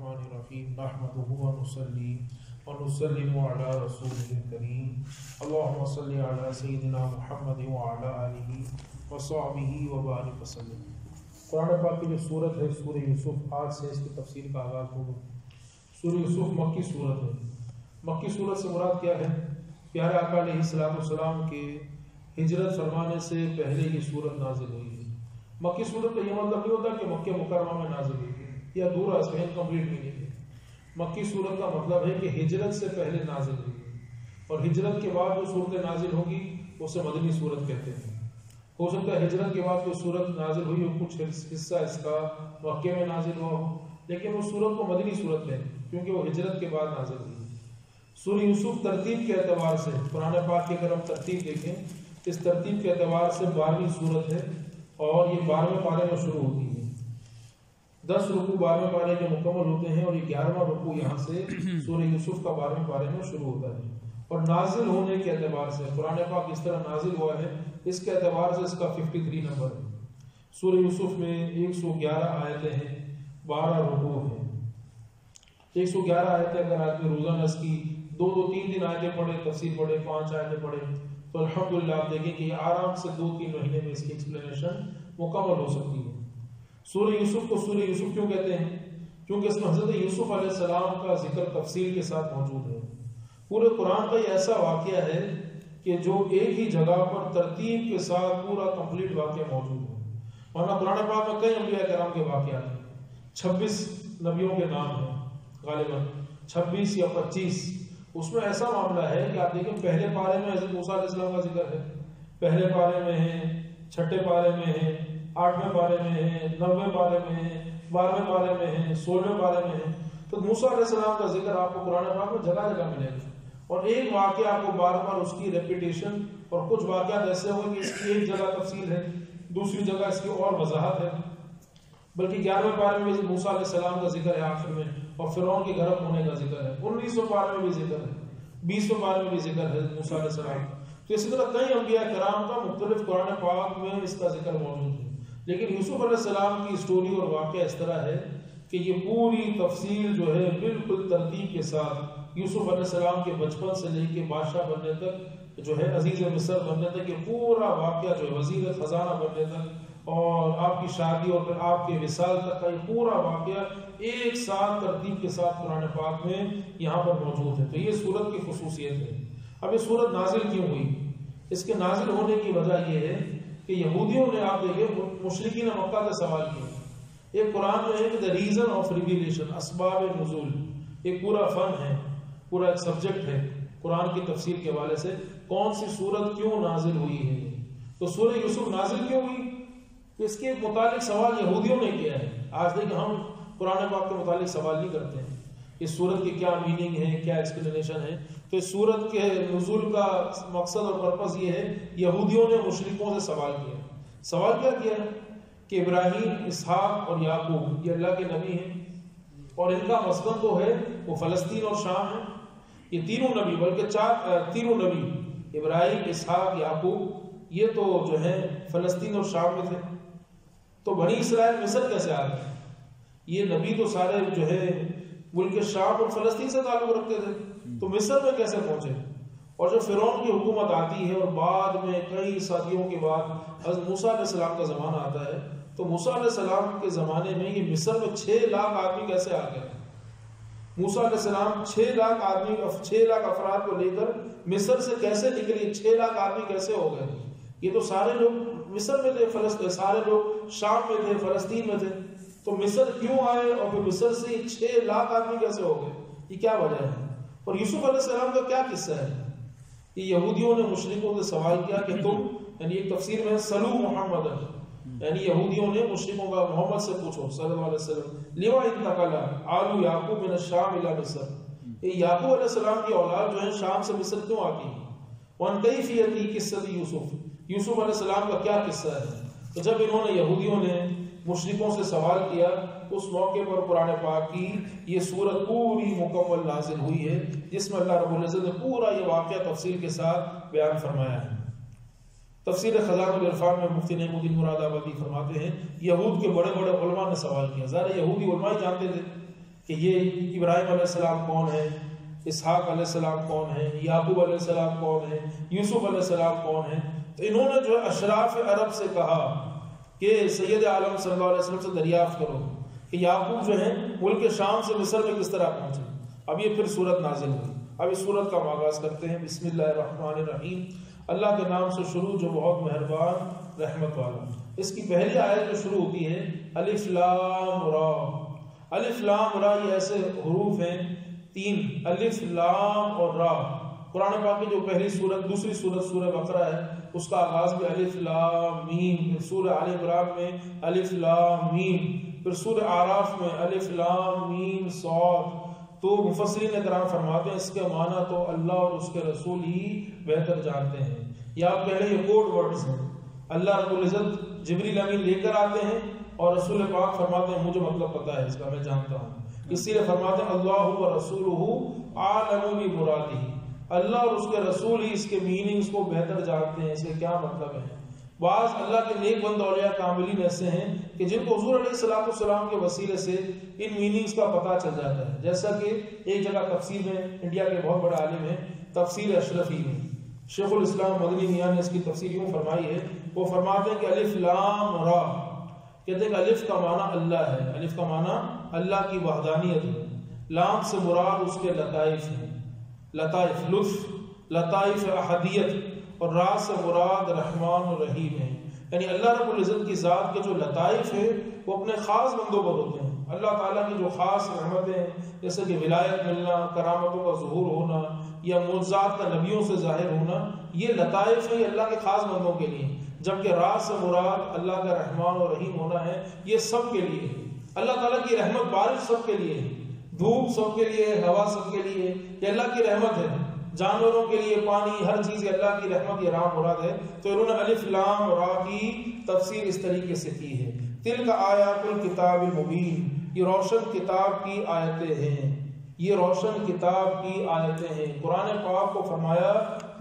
الرحمن الرحیم نحمده ونصلی ونسلم علی رسوله الکریم اللهم صل علی سیدنا محمد وعلی آلہ وصحبہ وبارک وسلم۔ قرآن پاک کی جو صورت ہے سورہ یوسف، آج سے اس کی تفسیر کا آغاز ہوگا۔ سورہ یوسف مکی صورت ہے۔ مکی صورت سے مراد کیا ہے؟ پیارے آقا علیہ السلام کے ہجرت فرمانے سے پہلے یہ صورت نازل ہوئی ہے۔ مکی صورت کا یہ مطلب نہیں ہوتا کہ مکہ مکرمہ میں نازل ہوئی ہے یا دور اس میں انکمپلیٹ نہیں ہے۔ مکی صورت کا مطلب ہے کہ ہجرت سے پہلے نازل ہوئی ہے، اور ہجرت کے بعد جو صورت نازل ہوگی اسے مدنی صورت کہتے ہیں۔ ہو سکتا ہے ہجرت کے بعد کوئی صورت نازل ہوئی ہو، کچھ حصہ اس کا مکے میں نازل ہوا ہو، لیکن وہ صورت کو مدنی صورت ہے کیونکہ وہ ہجرت کے بعد نازل ہوئی ہے۔ سورہ یوسف ترتیب کے اعتبار سے قرآن پاک کی اگر ہم ترتیب دیکھیں، اس ترتیب کے اعتبار سے 12ویں صورت ہے، اور یہ 12ویں پارے میں شروع ہوتی ہے۔ 10 رکوع 12ویں پارے کے مکمل ہوتے ہیں، اور یہ 11واں رکوع یہاں سے سورہ یوسف کا 12ویں پارے میں شروع ہوتا ہے۔ اور نازل ہونے کے اعتبار سے قرآن پاک اس طرح نازل ہوا ہے، اس کے اعتبار سے اس کا 53 نمبر ہے۔ سورہ یوسف میں 111 آیتیں ہیں، 12 رکوع ہیں۔ 111 آیتیں اگر آدمی روزانہ اس کی 2-3 آیتیں پڑھے، تفسیر پڑھے، 5 آیتیں پڑھے، تو الحمدللہ آپ دیکھیں کہ یہ آرام سے 2-3 مہینے میں اس کی ایکسپلینیشن مکمل ہو سکتی ہے۔ سورہ یوسف کو سورہ یوسف کیوں کہتے ہیں؟ کیونکہ اس میں حضرت یوسف علیہ السلام کا ذکر تفصیل کے ساتھ موجود ہے۔ پورے قرآن کا یہ ایسا واقعہ ہے کہ جو ایک ہی جگہ پر ترتیب کے ساتھ پورا کمپلیٹ واقعہ موجود ہے۔ ورنہ قرآن پاک میں کئی انبیاء کرام کے واقعات ہیں، 26 نبیوں کے نام ہیں، غالباً 26 یا 25۔ اس میں ایسا معاملہ ہے کہ آپ دیکھیں پہلے پارے میں حضرت موسیٰ علیہ السلام کا ذکر ہے، پہلے پارے میں ہے، 6 پارے میں ہے، 8ویں پارے میں ہے، 9ویں پارے میں ہے، 12ویں پارے میں ہے، 16ویں پارے میں ہے۔ تو موسیٰ علیہ السلام کا ذکر آپ کو قرآن پاک میں جگہ جگہ ملے گا، اور ایک واقعہ آپ کو بار بار اس کی ریپیٹیشن، اور کچھ واقعات ایسے ہوئے کہ اس کی ایک جگہ تفصیل ہے، دوسری جگہ اس کی اور وضاحت ہے۔ بلکہ 11ویں پارے میں بھی موسیٰ علیہ السلام کا ذکر ہے آخر میں، اور فرعون کے غرق ہونے کا ذکر ہے۔ 19ویں پارے میں بھی ذکر ہے، 20ویں پارے میں بھی ذکر ہے موسیٰ علیہ السلام۔ تو اسی طرح کئی انبیاء کرام کا مختلف قرآن پاک میں اس کا ذکر موجود ہے۔ لیکن یوسف علیہ السلام کی سٹوری اور واقعہ اس طرح ہے کہ یہ پوری تفصیل جو ہے بالکل ترتیب کے ساتھ یوسف علیہ السلام کے بچپن سے لے کے بادشاہ بننے تک جو ہے، عزیز مصر بننے تک، یہ پورا واقعہ جو ہے وزیر خزانہ بننے تک، اور آپ کی شادی اور پھر آپ کے وصال تک کا یہ پورا واقعہ ایک ساتھ ترتیب کے ساتھ قرآن پاک میں یہاں پر موجود ہے۔ تو یہ سورت کی خصوصیت ہے۔ اب یہ سورت نازل کیوں ہوئی؟ اس کے نازل ہونے کی وجہ یہ ہے کہ یہودیوں نے، آپ دیکھیں، مشرکین مکہ سے سوال کیا۔ ایک قرآن میں ہے کہ the reason of revelation، اسباب نزول، ایک پورا فن ہے، پورا ایک سبجیکٹ ہے قرآن کی تفسیر کے حوالے سے، کون سی سورت کیوں نازل ہوئی ہے۔ تو سورہ یوسف نازل کیوں ہوئی؟ تو اس کے متعلق سوال یہودیوں نے کیا ہے۔ آج دیکھیں ہم قرآن پاک کے متعلق سوال نہیں کرتے ہیں، اس سورت کی کیا میننگ ہے، کیا ایکسپلینیشن ہے۔ تو اس سورت کے نزول کا مقصد اور پرپس یہ ہے، یہودیوں نے مشرکوں سے سوال کیا۔ سوال کیا کیا ہے کہ ابراہیم، اسحاق اور یعقوب یہ اللہ کے نبی ہیں، اور ان کا مسکن تو ہے وہ فلسطین اور شام ہے۔ یہ تینوں نبی، بلکہ تینوں نبی، ابراہیم، اسحاق، یعقوب، یہ تو جو ہے فلسطین اور شام میں تھے۔ تو بنی اسرائیل مصر کیسے آ گئے؟ یہ نبی تو سارے جو ہے ملک شام اور فلسطین سے تعلق رکھتے تھے، تو مصر میں کیسے پہنچے؟ اور جب فرعون کی حکومت آتی ہے، اور بعد میں کئی صدیوں کے بعد حضرت موسیٰ علیہ السلام کا زمانہ آتا ہے، تو موسیٰ علیہ السلام کے زمانے میں یہ مصر میں 6 لاکھ آدمی کیسے آ گئے؟ موسیٰ علیہ السلام 6 لاکھ آدمی، 6 لاکھ افراد کو لے کر مصر سے کیسے نکلے؟ 6 لاکھ آدمی کیسے ہو گئے؟ یہ تو سارے لوگ مصر میں تھے، سارے لوگ شام میں تھے، فلسطین میں تھے، تو مصر کیوں آئے؟ اور پھر مصر سے 6 لاکھ آدمی کیسے ہو گئے؟ یہ کیا وجہ ہے؟ اور یوسف علیہ السلام کا کیا قصہ ہے؟ یہ یہودیوں نے مشرکوں سے سوال کیا کہ تم، یعنی ایک تفسیر میں سلو محمد، یعنی یہودیوں نے مشرکوں کا محمد سے پوچھو صلی اللہ علیہ وسلم، لما انتقل آل یعقوب من الشام الی مصر، یہ یعقوب علیہ السلام کی اولاد جو ہے شام سے مصر کیوں آتی ہے؟ وان کیفیتی قصۃ یوسف، یوسف علیہ السلام کا کیا قصہ ہے؟ تو جب انہوں نے، یہودیوں نے مشرکوں سے سوال کیا، اس موقع پر قرآن پاک کی یہ سورت پوری مکمل نازل ہوئی ہے، جس میں اللہ رب العزت نے پورا یہ واقعہ تفصیل کے ساتھ بیان فرمایا ہے۔ تفسیر خزائن العرفان میں مفتی نعیم الدین مراد آبادی فرماتے ہیں، یہود کے بڑے بڑے علماء نے سوال کیا۔ ظاہر یہودی علماء ہی جانتے تھے کہ یہ ابراہیم علیہ السلام کون ہے، اسحاق علیہ السلام کون ہے، یعقوب علیہ السلام کون ہے، یوسف علیہ السلام کون ہے. تو انہوں نے جو ہے اشراف عرب سے کہا کہ سید عالم صلی اللہ علیہ وسلم سے دریافت کرو کہ یعقوب جو ہے ملک شام سے مصر میں کس طرح پہنچے. اب یہ پھر صورت نازل ہوئی. اب اس صورت کا آغاز کرتے ہیں. بسم اللہ الرحمن الرحیم. اللہ کے نام سے شروع جو بہت مہربان رحمت والا. اس کی پہلی آیت جو شروع ہوتی ہے الف لام را. الف لام را یہ ایسے حروف ہیں 3 الف لام اور را. قرآن پاک کی جو پہلی سورت دوسری سورت سورہ بقرہ ہے اس کا آغاز بھی الف لام میم. سورہ آل عمران میں الف لام میم، پھر سورہ اعراف میں الف لام میم صاد. تو مفسرین کرام فرماتے ہیں اس کے معنی تو اللہ اور اس کے رسول ہی بہتر جانتے ہیں. یا پہلے یہ کوڈ ورڈز ہیں. اللہ رب العزت جبریل امین لے کر آتے ہیں اور رسول پاک فرماتے ہیں مجھے مطلب پتہ ہے اس کا، میں جانتا ہوں. اسی لیے فرماتے ہیں اللہ و رسولہ عالم بمرادہ. اللہ اور اس کے رسول ہی اس کے میننگز کو بہتر جانتے ہیں، اس کے کیا مطلب ہے. بعض اللہ کے نیک بند اولیاء کاملین ایسے ہیں کہ جن کو حضور علیہ السلام کے وسیلے سے ان میننگز کا پتہ چل جاتا ہے. جیسا کہ ایک جگہ تفسیر میں انڈیا کے بہت بڑے عالم ہیں تفسیر اشرفی میں شیخ الاسلام مدنی میاں نے اس کی تفسیر یوں فرمائی ہے. وہ فرماتے ہیں کہ الف لام را، کہتے ہیں کہ الف کا معنی اللہ ہے، الف کا معنی اللہ کی وحدانیت ہے. لام سے مراد اس کے لطائف ہیں، لطائف لطف، لطائف احدیت. اور را سے مراد رحمان و رحیم ہے. یعنی اللہ رب العزت کی ذات کے جو لطائف ہیں وہ اپنے خاص بندوں پر ہوتے ہیں. اللہ تعالیٰ کی جو خاص رحمتیں ہیں جیسے کہ ولایت ملنا، کرامتوں کا ظہور ہونا یا معجزات کا نبیوں سے ظاہر ہونا، یہ لطائف ہیں اللہ کے خاص بندوں کے لیے. جبکہ را سے مراد اللہ کا رحمان و رحیم ہونا ہے، یہ سب کے لیے ہے. اللہ تعالیٰ کی رحمت بارش سب کے لیے ہے، دھوپ سب کے لیے، ہوا سب کے لیے، یہ اللہ کی رحمت ہے. جانوروں کے لیے پانی، ہر چیز اللہ کی رحمت، یہ را مراد ہے. تو انہوں نے الف لام را کی تفسیر اس طریقے سے کی ہے. تلک آیات الکتاب المبین، یہ روشن کتاب کی آیتیں ہیں، یہ روشن کتاب کی آیتیں ہیں. قرآن پاک کو فرمایا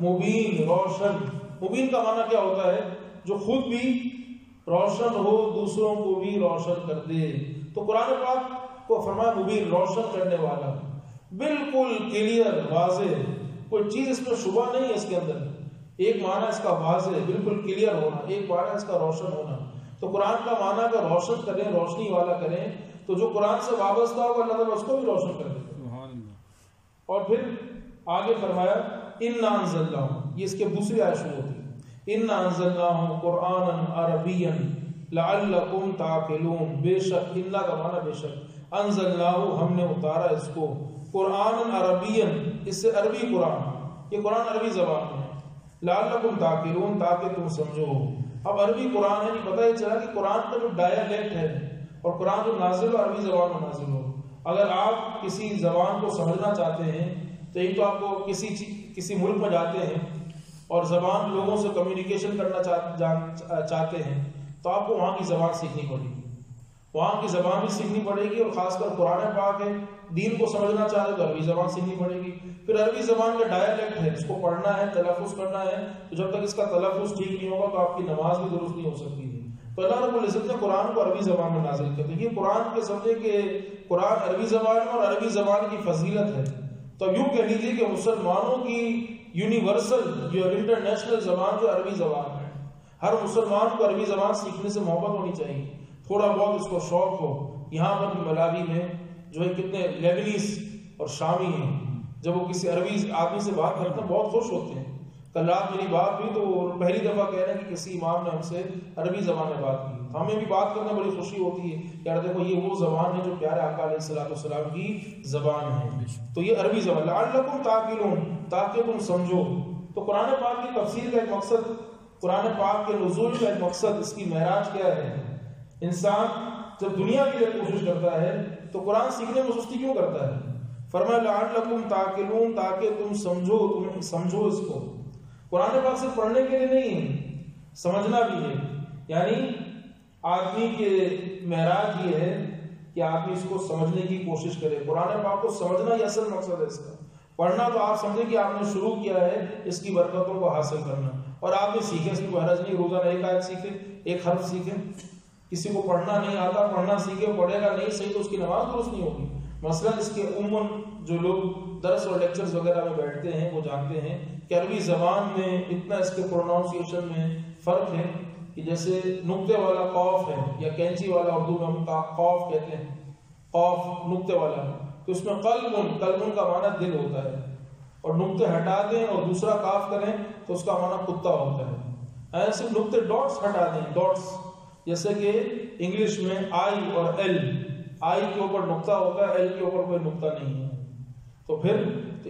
مبین، روشن. مبین کا معنی کیا ہوتا ہے؟ جو خود بھی روشن ہو، دوسروں کو بھی روشن کر دے. تو قرآن پاک کو فرمایا مبین، روشن کرنے والا، بالکل کلیئر، واضح، کوئی چیز اس میں شبہ نہیں ہے اس کے اندر. ایک معنی اس کا واضح، بالکل کلیئر ہونا، ایک معنی اس کا روشن ہونا. تو قرآن کا معنی اگر روشن کریں، روشنی والا کریں، تو جو قرآن سے وابستہ ہوگا اللہ تعالیٰ اس کو بھی روشن کر دے. اور پھر آگے فرمایا اِنَّا أَنزَلْنَاهُ، یہ اس کے دوسری آیت شروع ہوتی ہے. اِنَّا أَنزَلْنَاهُ قُرْآنًا عَرَبِيًّا لَعَلَّكُمْ تَعْقِلُونَ. بے شک، اِنَّا کا معنی بے شک، أَنزَلْنَاهُ ہم نے اتارا اس کو، قرآن عربین، اس سے عربی قرآن، یہ قرآن عربی زبان میں ہے. لعلکم تعقلون، تاکہ تم سمجھو. اب عربی قرآن ہے، پتہ ہی چلا کہ قرآن کا جو ڈائلیکٹ ہے اور قرآن جو نازل ہو عربی زبان میں نازل ہو. اگر آپ کسی زبان کو سمجھنا چاہتے ہیں تو ایک تو آپ کو کسی ملک میں جاتے ہیں اور زبان لوگوں سے کمیونیکیشن کرنا چاہتے ہیں تو آپ کو وہاں کی زبان سیکھنی پڑے گی، وہاں کی زبان بھی سیکھنی پڑے گی. اور خاص کر قرآن پاک ہے، دین کو سمجھنا چاہتے تو عربی زبان سیکھنی پڑے گی. پھر عربی زبان کا ڈائلیکٹ ہے، اس کو پڑھنا ہے، تلفظ کرنا ہے. تو جب تک اس کا تلفظ ٹھیک نہیں ہوگا تو آپ کی نماز بھی درست نہیں ہو سکتی ہے. تو اللہ رب العزت نے قرآن کو عربی زبان میں نازل کر دیا. یہ قرآن کے سمجھے کہ قرآن عربی زبان میں اور عربی زبان کی فضیلت ہے. تو یوں کہہ لیجیے کہ مسلمانوں کی یونیورسل جو انٹرنیشنل زبان جو عربی زبان ہے. ہر مسلمان کو عربی زبان سیکھنے سے محبت ہونی چاہیے، تھوڑا بہت اس کو شوق ہو. یہاں پر بھی ملاوی میں جو ہے کتنے لیبنیز اور شامی ہیں، جب وہ کسی عربی آدمی سے بات کرتے ہیں بہت خوش ہوتے ہیں. کل رات میری بات ہوئی تو وہ پہلی دفعہ کہہ رہے ہیں کہ کسی امام نے ہم سے عربی زبان میں بات کی. ہمیں بھی بات کرنے بڑی خوشی ہوتی ہے کہ یار دیکھو یہ وہ زبان ہے جو پیارے آقا علیہ السلام کی زبان ہے. تو یہ عربی زبان لعلکم تعقلون، تاکہ تم سمجھو. تو قرآن پاک کی تفسیر کا ایک مقصد، قرآن پاک کے نزول کا ایک مقصد، اس کی معراج کیا ہے؟ انسان جب دنیا کے لیے کوشش کرتا ہے تو قرآن سیکھنے میں سستی کیوں کرتا ہے؟ فرمایا لعلکم تعقلون، تاکہ تم سمجھو، تم سمجھو اس کو. قرآن پاک صرف پڑھنے کے لیے نہیں ہے، سمجھنا بھی ہے. یعنی آدمی کے معراج یہ ہے کہ آدمی اس کو سمجھنے کی کوشش کرے. قرآن پاک کو سمجھنا یہ اصل مقصد ہے اس کا. پڑھنا تو آپ سمجھیں کہ آپ نے شروع کیا ہے اس کی برکتوں کو حاصل کرنا، اور آپ نے سیکھے، اس میں کوئی حرج نہیں. روزانہ ایک آیت سیکھے، ایک حرف سیکھے. کسی کو پڑھنا نہیں آتا، پڑھنا سیکھے، پڑھے گا نہیں صحیح تو اس کی نماز درست نہیں ہوگی. مثلا اس کے عموماً جو لوگ درس اور لیکچرز وغیرہ میں بیٹھتے ہیں وہ جانتے ہیں کہ عربی زبان میں اتنا اس کے پروناؤنسیشن میں فرق ہے کہ جیسے نقطے والا قوف ہے یا کینچی والا اردو میں ہم قوف کہتے ہیں، قوف نقطے والا، تو اس میں قلب کا معنی دل ہوتا ہے، اور نقطے ہٹا دیں اور دوسرا کاف کریں تو اس کا معنی کتا ہوتا ہے۔ ایسے نقطے ڈاٹس ہٹا دیں، ڈاٹس جیسے کہ انگلش میں آئی اور ایل، آئی کے اوپر نقطہ ہوتا ہے، ایل کے اوپر کوئی نقطہ نہیں ہے، تو پھر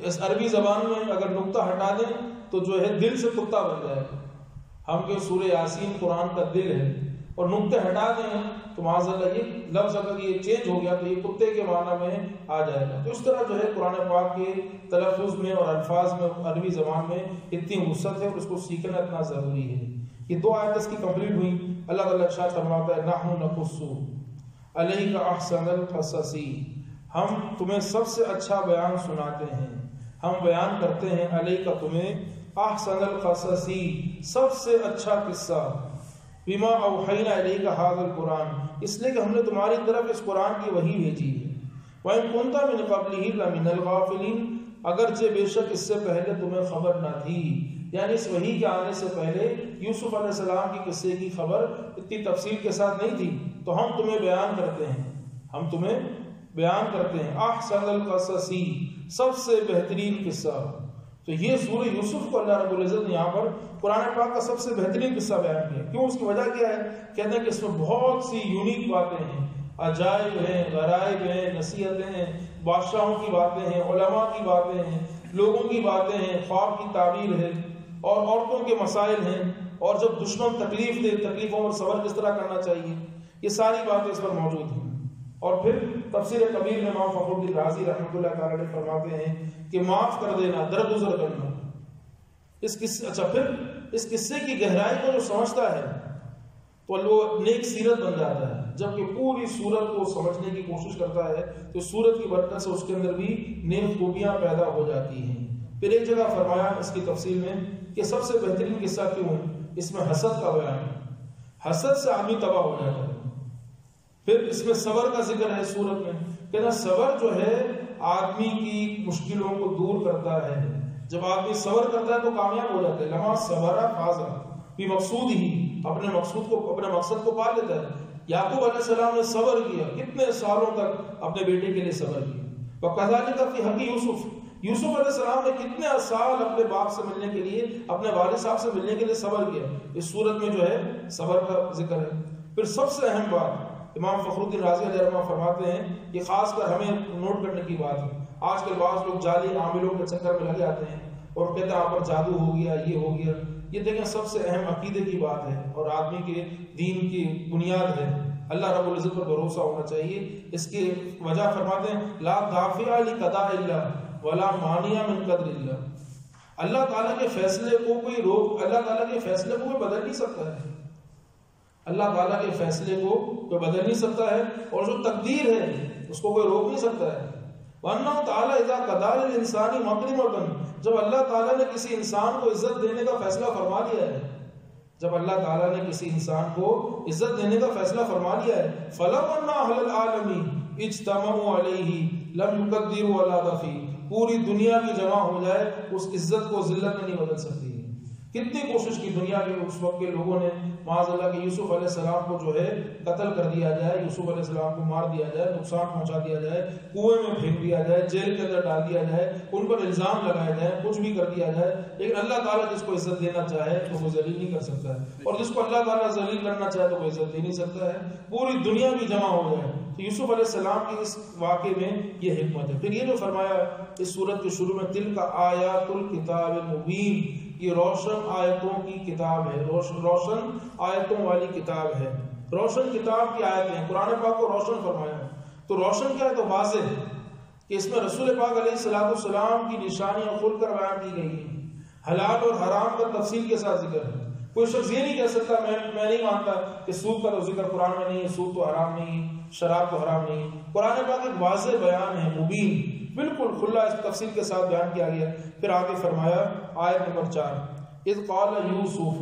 اس عربی زبان میں اگر نقطہ ہٹا دیں تو جو ہے دل سے کتا بن جائے گا۔ ہم کہ سورہ یاسین قرآن کا دل ہے، اور نقطے ہٹا دیں تو معاذ اللہ یہ لفظ اگر یہ چینج ہو گیا تو یہ کتے کے معنی میں آ جائے گا۔ تو اس طرح جو ہے قرآن پاک کے تلفظ میں اور الفاظ میں عربی زبان میں اتنی وسعت ہے اور اس کو سیکھنا اتنا ضروری ہے۔ یہ 2 آیت اس کی کمپلیٹ ہوئی۔ اللہ تعالیٰ ارشاد فرماتا ہے نحن نقص علیک احسن القصص، ہم تمہیں سب سے اچھا بیان سناتے ہیں، ہم بیان کرتے ہیں علیک تمہیں احسن القصص سب سے اچھا قصہ، بما اوحینا الیک ھذا القرآن اس لیے کہ ہم نے تمہاری طرف اس قرآن کی وحی بھیجی ہے، وَإِن كُنْتَ مِن قَبْلِهِ لَمِنَ الْغَافِلِينَ اگرچہ بے شک اس سے پہلے تمہیں خبر نہ تھی، یعنی اس وحی کے آنے سے پہلے یوسف علیہ السلام کی قصے کی خبر اتنی تفصیل کے ساتھ نہیں تھی، تو ہم تمہیں بیان کرتے ہیں، ہم تمہیں بیان کرتے ہیں احسن القصص سب سے بہترین قصہ۔ تو یہ سورہ یوسف کو اللہ رب العزت نے یہاں پر قرآن پاک کا سب سے بہترین قصہ بیان کیا۔ کیوں؟ اس کی وجہ کیا ہے؟ کہتے ہیں کہ اس میں بہت سی یونیک باتیں ہیں، عجائب ہیں، غرائب ہیں، نصیحتیں ہیں، بادشاہوں کی باتیں ہیں، علماء کی باتیں ہیں، لوگوں کی باتیں ہیں، خواب کی تعبیر ہے، اور عورتوں کے مسائل ہیں، اور جب دشمن تکلیف دے تکلیفوں پر صبر کس طرح کرنا چاہیے، یہ ساری باتیں اس پر موجود ہیں۔ اور پھر تفسیر کبیر میں امام فخر الدین رازی رحمۃ اللہ تعالی علیہ فرماتے ہیں کہ معاف کر دینا، درگزر کرنا، اس قصے اچھا پھر اس قصے کی گہرائی کو جو سمجھتا ہے تو وہ نیک سیرت بن جاتا ہے، جبکہ پوری سورت کو سمجھنے کی کوشش کرتا ہے تو سورت کی برکت سے اس کے اندر بھی نیک خوبیاں پیدا ہو جاتی ہیں۔ پھر ایک جگہ فرمایا اس کی تفصیل میں کہ سب سے بہترین قصہ کیوں ہے؟ اس میں حسد کا بیان ہے، حسد سے آدمی تباہ ہو جاتا ہے۔ پھر اس میں صبر کا ذکر ہے سورت میں، کہ صبر جو ہے آدمی کی مشکلوں کو دور کرتا ہے، جب آدمی صبر کرتا ہے تو کامیاب ہو جاتا ہے۔ لما صبر فاز بھی مقصود ہی اپنے مقصد کو پا لیتا ہے۔ یعقوب علیہ السلام نے صبر کیا، کتنے سالوں تک اپنے بیٹے کے لیے صبر کیا۔ وَكَذَلِكَ فِي حَقِّ یوسف علیہ السلام نے کتنے سال اپنے باپ سے ملنے کے لیے، اپنے والد صاحب سے ملنے کے لیے صبر کیا۔ اس صورت میں جو ہے صبر کا ذکر ہے۔ پھر سب سے اہم بات امام فخر الدین رازی علیہ رحمہ فرماتے ہیں، یہ خاص کر ہمیں نوٹ کرنے کی بات ہے۔ آج کل بعض لوگ جعلی عاملوں کے چکر میں لگے آتے ہیں اور کہتے ہیں آپ پر جادو ہو گیا، یہ ہو گیا۔ یہ دیکھیں سب سے اہم عقیدے کی بات ہے اور آدمی کے دین کی بنیاد ہے۔ اللہ رب العزت پر بھروسہ ہونا چاہیے۔ اس کی وجہ فرماتے ہیں لا دافع لقضاء اللہ ولا مانع من قدر اللہ، اللہ تعالیٰ کے فیصلے کو کوئی روک، اللہ تعالیٰ کے فیصلے کو کوئی بدل نہیں سکتا ہے، اللہ تعالیٰ کے فیصلے کو کوئی بدل نہیں سکتا ہے، اور جو تقدیر ہے اس کو کوئی روک نہیں سکتا ہے۔ وَأَنَّهُ تَعَالَى إِذَا قَضَىٰ لِلْإِنسَانِ مَكْرِمَةً جب اللہ تعالیٰ نے کسی انسان کو عزت دینے کا فیصلہ فرما لیا ہے، جب اللہ تعالیٰ نے کسی انسان کو عزت دینے کا فیصلہ فرما لیا ہے، فَلَوْ أَنَّ أَهْلَ الْعَالَمِ اجْتَمَعُوا عَلَيْهِ لَمْ يُقَدِّرُوا عَلَىٰ ضَعْفِهِ پوری دنیا کی جمع ہو جائے اس عزت کو ذلت میں نہیں بدل سکتی۔ کتنی کوشش کی دنیا کے اس وقت کے لوگوں نے معاذ اللہ کہ یوسف علیہ السلام کو جو ہے قتل کر دیا جائے، یوسف علیہ السلام کو مار دیا جائے، نقصان پہنچا دیا جائے، کنویں میں پھینک دیا جائے، جیل کے اندر ڈال دیا جائے، ان پر الزام لگایا جائے، کچھ بھی کر دیا جائے، لیکن اللہ تعالیٰ جس کو عزت دینا چاہے تو وہ ذلیل نہیں کر سکتا ہے، اور جس کو اللہ تعالیٰ ذلیل کرنا چاہے تو وہ عزت دے نہیں سکتا ہے۔ پوری دنیا بھی جمع ہو جائے تو یوسف علیہ السلام کی اس واقعے میں یہ حکمت ہے۔ پھر یہ جو فرمایا اس سورت کے شروع میں تلک آیات الکتاب المبین، یہ روشن آیتوں کی کتاب ہے، روشن آیتوں والی کتاب ہے، روشن کتاب کی آیتیں ہیں۔ قرآن پاک کو روشن فرمایا ہے تو روشن کیا ہے؟ تو واضح کہ اس میں رسول پاک علیہ السلام کی نشانیاں کھل کر بیان کی گئی ہیں، حلال اور حرام کا تفصیل کے ساتھ ذکر ہے۔ کوئی شخص یہ نہیں کہہ سکتا میں نہیں مانتا کہ سود کا تو ذکر قرآن میں نہیں ہے، سود تو حرام نہیں، شراب تو حرام نہیں۔ قرآن پاک ایک واضح بیان ہے، مبین، بالکل کھلا اس تفصیل کے ساتھ بیان کیا گیا۔ پھر آگے فرمایا آیت نمبر 4 اذ قال یوسف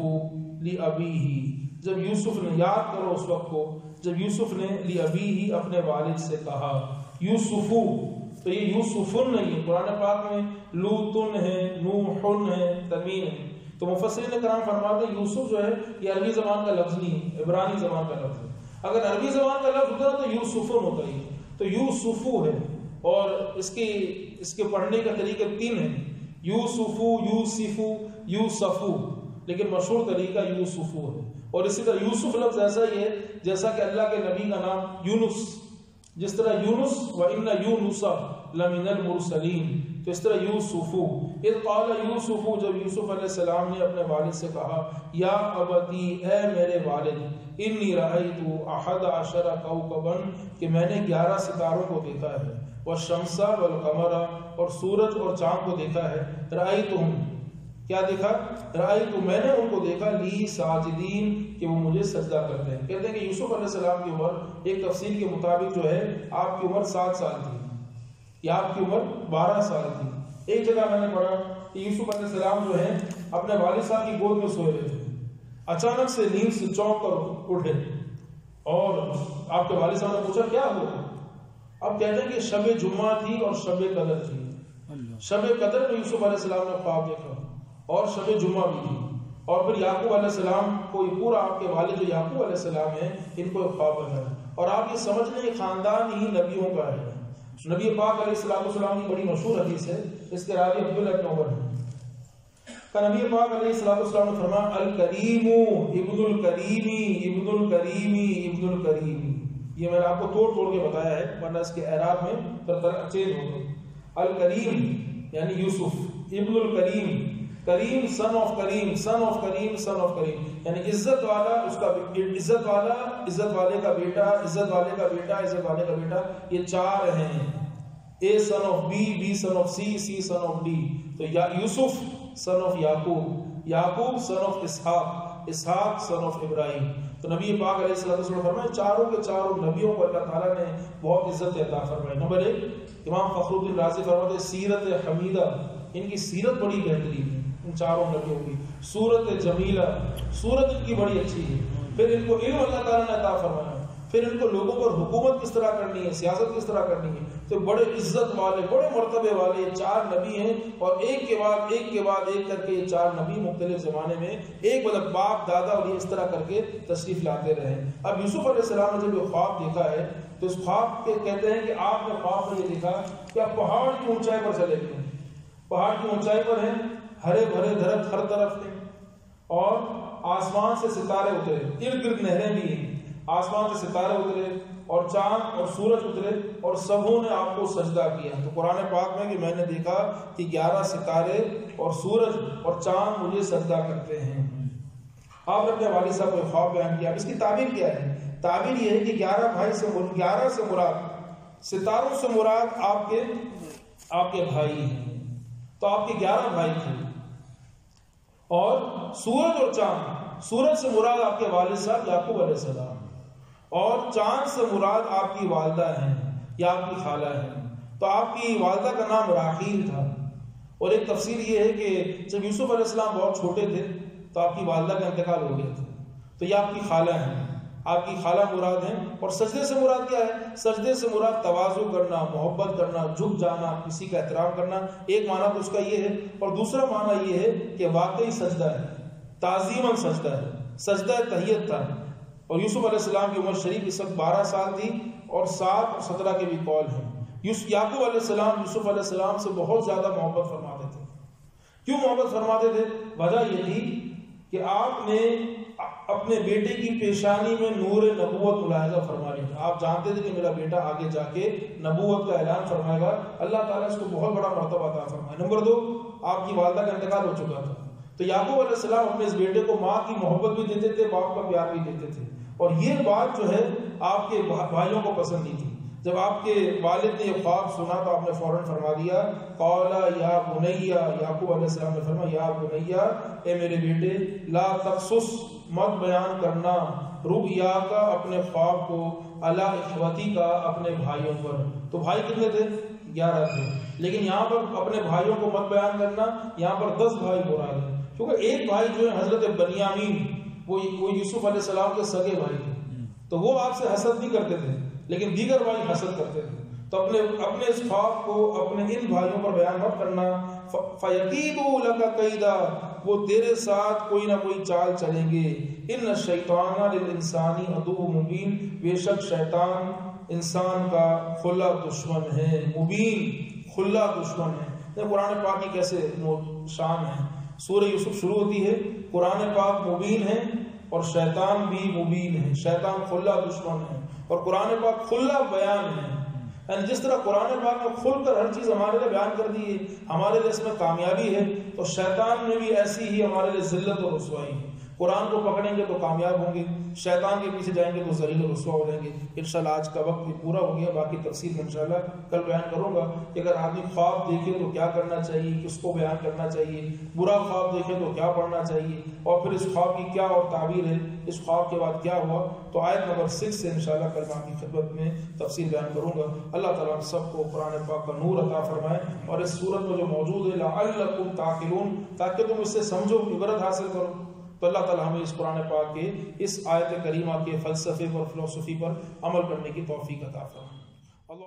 لأبیہ، جب یوسف نے، یاد کرو اس وقت کو جب یوسف نے لأبیہ اپنے والد سے کہا، یوسفو، تو یہ یوسفن نہیں ہے، قرآن پاک میں لوتن ہے، نوحن ہے، تنوین ہے. تو مفسرین کرام فرماتے ہیں یوسف جو ہے یہ عربی زبان کا لفظ نہیں ہے، عبرانی زبان کا لفظ ہے. اگر عربی زبان کا لفظ ہوتا تو یوسفن ہوتا ہی، تو یوسفو ہے. اور اس کے پڑھنے کا طریقہ 3 ہے، یوسفو، یوسفو، یوسفو، لیکن مشہور طریقہ یوسفو ہے. اور اسی طرح یوسف لفظ ایسا ہی ہے جیسا کہ اللہ کے نبی کا نام یونس، جس طرح یونس وَإِنَّ يُونُسَ لَمِنَ الْمُرْسَلِينَ، تو اس طرح یوسفو. اذ قال یوسف، جب یوسف علیہ السلام نے اپنے والد سے کہا یا ابتی، اے میرے والد، انی رأیت احد عشر کوكبا، کہ میں نے 11 ستاروں کو دیکھا ہے، والشمس والقمر، اور سورج اور چاند کو دیکھا ہے. رأیتہم، کیا دیکھا؟ رأیت، میں نے ان کو دیکھا، لی ساجدین، کہ وہ مجھے سجدہ کرتے ہیں. کہتے ہیں کہ یوسف علیہ السلام کی عمر ایک تفسیر کے مطابق جو ہے آپ کی عمر 7 سال تھی یا آپ کی عمر 12 سال تھی. ایک جگہ میں نے پڑھا کہ یوسف علیہ السلام جو ہے اپنے والد صاحب کی گود میں سوئے رہے تھے، اچانک سے نیند سے چونک کر اٹھے اور آپ کے والد صاحب نے پوچھا کیا ہوا؟ اب کہتے ہیں کہ شب جمعہ تھی اور شب قدر تھی. شب قدر میں یوسف علیہ السلام نے خواب دیکھا اور شب جمعہ بھی تھی. اور پھر یعقوب علیہ السلام کو پورا آپ کے والد جو یعقوب علیہ السلام ہیں ان کو ایک خواب بنا. اور آپ یہ سمجھ لیں خاندان ہی نبیوں کا ہے. نبی پاک علیہ السلام کی بڑی مشہور حدیث ہے، اس کے راوی عبداللہ بن عمر ہے کہ نبی پاک علیہ السلام نے فرمایا الکریم ابن الکریمی ابن الکریمی ابن الکریمی. یہ میں نے آپ کو توڑ کے بتایا ہے ورنہ اس کے اعراب میں چینج ہوگا. الکریم یعنی یوسف، ابن الکریم، Karim son of Karim, son of Karim, son of Karim, یعنی عزت والا، اس کا عزت والا، عزت والے کا بیٹا، عزت والے کا بیٹا، عزت والے کا بیٹا. یہ 4 ہیں، A son of B, B son of C, C son of D. تو Yusuf son of Yaqub, Yaqub son of Ishaq, Ishaq son of Ibrahim. تو نبی پاک علیہ السلام فرمائے چاروں کے چاروں نبیوں کو اللہ تعالیٰ نے بہت عزت عطا فرمائی. نمبر 1 امام فخر الدین رازی فرماتے سیرت حمیدہ، ان کی سیرت بڑی بہترین ہے ان چاروں نبیوں کی. صورت جمیلہ، صورت ان کی بڑی اچھی ہے. پھر ان کو علم اللہ تعالیٰ نے عطا فرمایا. پھر ان کو لوگوں پر حکومت کس طرح کرنی ہے، سیاست کس طرح کرنی ہے. تو بڑے عزت والے، بڑے مرتبے والے 4 نبی ہیں. اور ایک کے بعد ایک کے بعد ایک کر کے یہ 4 نبی مختلف زمانے میں ایک مطلب باپ دادا اور یہ اس طرح کر کے تشریف لاتے رہے. اب یوسف علیہ السلام نے جب یہ خواب دیکھا ہے تو اس خواب کے کہتے ہیں کہ آپ نے خواب میں یہ دیکھا کہ آپ پہاڑ کی اونچائی پر چلے گئے. پہاڑ کی اونچائی پر ہیں، ہرے بھرے درخت ہر طرف ہیں، اور آسمان سے ستارے اترے، ارد گرد نہریں بھی ہیں، آسمان سے ستارے اترے اور چاند اور سورج اترے اور سبوں نے آپ کو سجدہ کیا. تو قرآن پاک میں کہ میں نے دیکھا کہ 11 ستارے اور سورج اور چاند مجھے سجدہ کرتے ہیں. آپ نے اپنے والد صاحب کو خواب بیان کیا. اس کی تعبیر کیا ہے؟ تعبیر یہ ہے کہ 11 سے مراد، ستاروں سے مراد آپ کے بھائی ہیں. تو آپ کے 11 بھائی تھے. اور سورج اور چاند، سورج سے مراد آپ کے والد صاحب یعقوب علیہ السلام، اور چاند سے مراد آپ کی والدہ ہیں یا آپ کی خالہ ہیں. تو آپ کی والدہ کا نام راحیل تھا. اور ایک تفسیر یہ ہے کہ جب یوسف علیہ السلام بہت چھوٹے تھے تو آپ کی والدہ کا انتقال ہو گیا تھا. تو یہ آپ کی خالہ ہیں، آپ کی خالہ مراد ہیں. اور سجدے سے مراد کیا ہے؟ سجدے سے مراد تواضع کرنا، محبت کرنا، جھک جانا، کسی کا احترام کرنا. ایک معنی تو اس کا یہ ہے، اور دوسرا معنی یہ ہے کہ واقعی سجدہ ہے، تعظیماً سجدہ ہے، سجدہ تحیت تھا. اور یوسف علیہ السلام کی عمر شریف اس وقت 12 سال تھی، اور 7 اور 17 کے بھی قول ہیں. یعقوب علیہ السلام یوسف علیہ السلام سے بہت زیادہ محبت فرماتے تھے. کیوں محبت فرماتے تھے؟ وجہ یہ تھی کہ آپ نے اپنے بیٹے کی پیشانی میں نور نبوت ملاحظہ فرما لیا. آپ جانتے تھے کہ میرا بیٹا آگے جا کے نبوت کا اعلان فرمائے گا، اللہ تعالیٰ اس کو بہت بڑا مرتبہ عطا فرمائے. نمبر 2، آپ کی والدہ کا انتقال ہو چکا تھا. تو یعقوب علیہ السلام اپنے اس بیٹے کو ماں کی محبت بھی دیتے تھے، باپ کا پیار بھی دیتے تھے. اور یہ بات جو ہے آپ کے بھائیوں کو پسند نہیں تھی. جب آپ کے والد نے یہ خواب سنا تو آپ نے فوراً فرما دیا قال یا بنیا، یعقوب علیہ السلام نے فرمایا یا بنیا، اے میرے بیٹے، لا تقصص، مت بیان کرنا، رؤیا کا، اپنے خواب کو، علی اخوتی کا، اپنے بھائیوں پر. تو بھائی کتنے تھے؟ 11 تھے. لیکن یہاں پر اپنے بھائیوں کو مت بیان کرنا، یہاں پر 10 بھائی مراد ہیں. کیونکہ ایک بھائی جو ہے حضرت بنیامین، وہ یوسف علیہ السلام کے سگے بھائی تھے. تو وہ آپ سے حسد نہیں کرتے تھے، لیکن دیگر بھائی حسد کرتے تھے. تو اپنے اس خواب کو اپنے ان بھائیوں پر بیان مت کرنا. فَيَكِيدُوا لَكَ كَيْدًا، وہ تیرے ساتھ کوئی نہ کوئی چال چلیں گے. ان الشیطان للانسان عدو مبین، بے شک شیطان انسان کا کھلا دشمن ہے. مبین، کھلا دشمن ہے. قرآن پاک کی کیسے شان ہے. سورہ یوسف شروع ہوتی ہے قرآن پاک مبین ہے اور شیطان بھی مبین ہے. شیطان کھلا دشمن ہے اور قرآن پاک کھلا بیان ہے. یعنی جس طرح قرآن پاک میں کھل کر ہر چیز ہمارے لیے بیان کر دی ہے، ہمارے لیے اس میں کامیابی ہے، تو شیطان میں بھی ایسی ہی ہمارے لیے ذلت اور رسوائی ہے. قرآن کو پکڑیں گے تو کامیاب ہوں گے، شیطان کے پیچھے جائیں گے تو ذلیل و رسوا ہو جائیں گے. انشاءاللہ آج کا وقت بھی پورا ہو گیا، باقی تفصیل میں انشاءاللہ کل بیان کروں گا کہ اگر آدمی خواب دیکھے تو کیا کرنا چاہیے، کس کو بیان کرنا چاہیے، برا خواب دیکھے تو کیا پڑھنا چاہیے، اور پھر اس خواب کی کیا اور تعبیر ہے، اس خواب کے بعد کیا ہوا. تو آیت نمبر 6 سے انشاءاللہ کل میں آپ کی خدمت میں تفصیل بیان کروں گا. اللہ تعالیٰ ہم سب کو قرآن پاک کا نور عطا فرمائے اور اس صورت میں جو موجود ہے لعلکم تعقلون، تاکہ تم اس سے سمجھو، عبرت حاصل کرو. تو اللہ تعالیٰ ہمیں اس قرآن پاک کے اس آیت کریمہ کے فلسفے پر، فلسفی پر عمل کرنے کی توفیق عطا فرمائے. اللہ